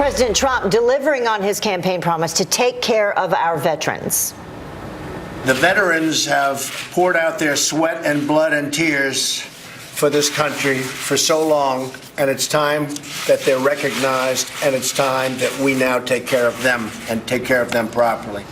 President Trump delivering on his campaign promise to take care of our veterans? The veterans have poured out their sweat and blood and tears for this country for so long, and it's time that they're recognized, and it's time that we now take care of them and take care of them properly.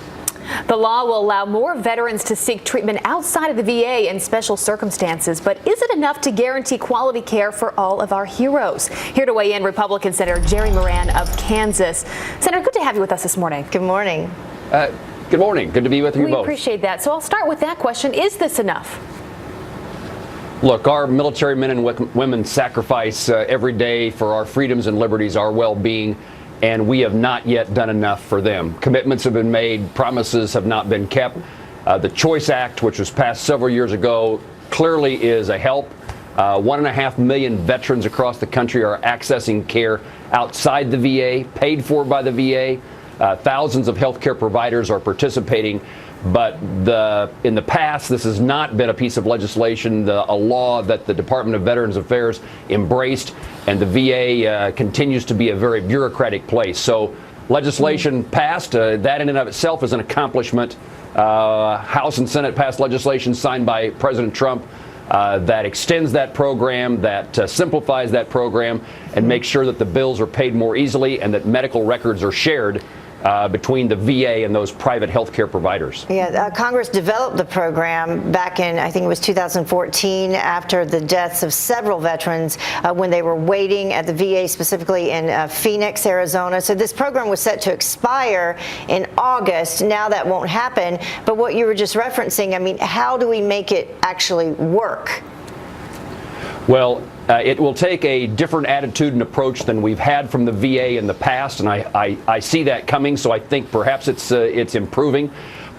The law will allow more veterans to seek treatment outside of the VA in special circumstances, but is it enough to guarantee quality care for all of our heroes? Here to weigh in, Republican Senator Jerry Moran of Kansas. Senator, good to have you with us this morning. Good morning. Good morning. Good to be with you both. We appreciate that. So I'll start with that question. Is this enough? Look, our military men and women sacrifice every day for our freedoms and liberties, our well-being, and we have not yet done enough for them. Commitments have been made, promises have not been kept. The Choice Act, which was passed several years ago, clearly is a help. 1.5 million veterans across the country are accessing care outside the VA, paid for by the VA. Thousands of healthcare providers are participating. But in the past, this has not been a piece of legislation, a law that the Department of Veterans Affairs embraced, and the VA continues to be a very bureaucratic place. So legislation passed. That in and of itself is an accomplishment. House and Senate passed legislation signed by President Trump that extends that program, that simplifies that program, and makes sure that the bills are paid more easily and that medical records are shared between the VA and those private health care providers. Yeah, Congress developed the program back in, I think it was 2014, after the deaths of several veterans when they were waiting at the VA, specifically in Phoenix, Arizona. So this program was set to expire in August. Now that won't happen. But what you were just referencing, I mean, how do we make it actually work? Well, it will take a different attitude and approach than we've had from the VA in the past, and I see that coming, so I think perhaps it's improving.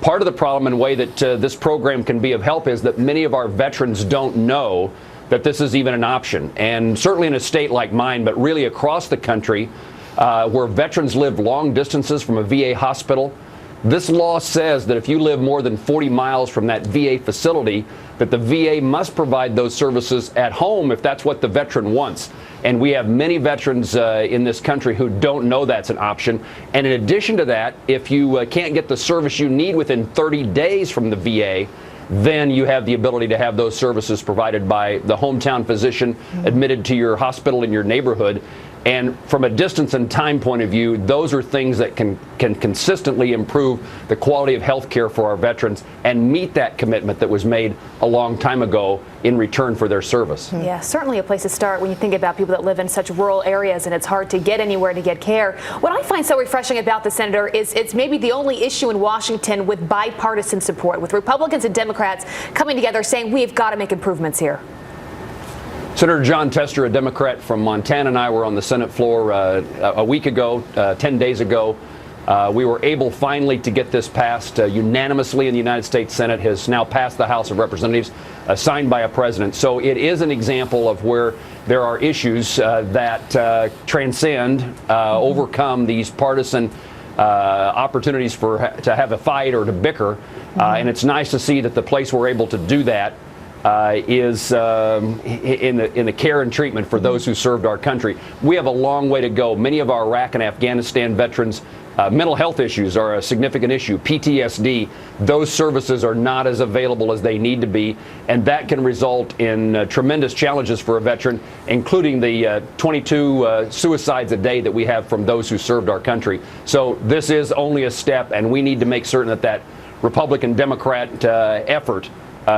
Part of the problem and way that this program can be of help is that many of our veterans don't know that this is even an option. And certainly in a state like mine, but really across the country, where veterans live long distances from a VA hospital, this law says that if you live more than 40 miles from that VA facility, that the VA must provide those services at home if that's what the veteran wants. And we have many veterans in this country who don't know that's an option. And in addition to that, if you can't get the service you need within 30 days from the VA, then you have the ability to have those services provided by the hometown physician admitted to your hospital in your neighborhood. And from a distance and time point of view, those are things that can consistently improve the quality of health care for our veterans and meet that commitment that was made a long time ago in return for their service. Yeah, certainly a place to start when you think about people that live in such rural areas and it's hard to get anywhere to get care. What I find so refreshing about the Senator is it's maybe the only issue in Washington with bipartisan support, with Republicans and Democrats coming together saying we've got to make improvements here. Senator Jon Tester, a Democrat from Montana, and I were on the Senate floor a week ago, 10 days ago. We were able finally to get this passed unanimously in the United States Senate, has now passed the House of Representatives, signed by a president. So it is an example of where there are issues that transcend, overcome these partisan opportunities to have a fight or to bicker. And it's nice to see that the place we're able to do that is in the care and treatment for those who served our country. We have a long way to go. Many of our Iraq and Afghanistan veterans, mental health issues are a significant issue. PTSD, those services are not as available as they need to be, and that can result in tremendous challenges for a veteran, including the 22 suicides a day that we have from those who served our country. So this is only a step, and we need to make certain that Republican-Democrat effort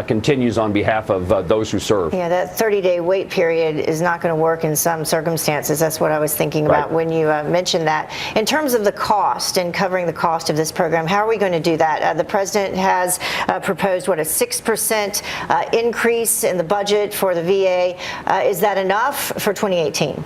continues on behalf of those who serve. Yeah, that 30-day wait period is not going to work in some circumstances. That's what I was thinking about when you mentioned that. In terms of the cost and covering the cost of this program, how are we going to do that? The president has proposed, a 6% increase in the budget for the VA. Is that enough for 2018?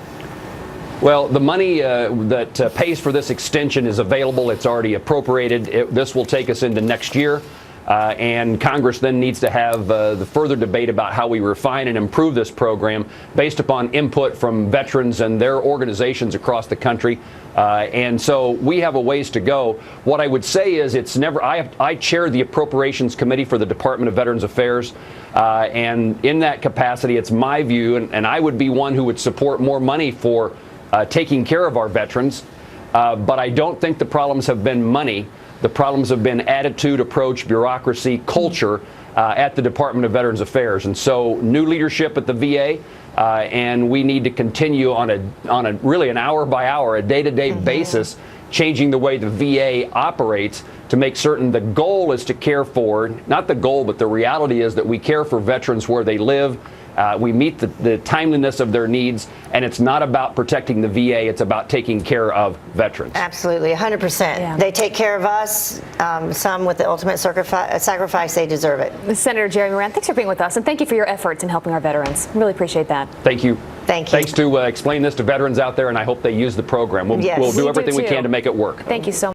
Well, the money that pays for this extension is available. It's already appropriated. This will take us into next year. And Congress then needs to have the further debate about how we refine and improve this program based upon input from veterans and their organizations across the country. And so we have a ways to go. What I would say is I chair the Appropriations Committee for the Department of Veterans Affairs. And in that capacity, it's my view, and I would be one who would support more money for taking care of our veterans. But I don't think the problems have been money. The problems have been attitude, approach, bureaucracy, culture at the Department of Veterans Affairs. And so new leadership at the VA, and we need to continue on a really an hour by hour, a day-to-day basis, changing the way the VA operates to make certain the goal is to care for, not the goal, but the reality is that we care for veterans where they live. We meet the timeliness of their needs, and it's not about protecting the VA, it's about taking care of veterans. Absolutely, 100%. Yeah. They take care of us, some with the ultimate sacrifice, they deserve it. Senator Jerry Moran, thanks for being with us, and thank you for your efforts in helping our veterans. Really appreciate that. Thank you. Thank you. Thanks to explain this to veterans out there, and I hope they use the program. We'll Yes. do We do everything we too. can to make it work. Thank you so much.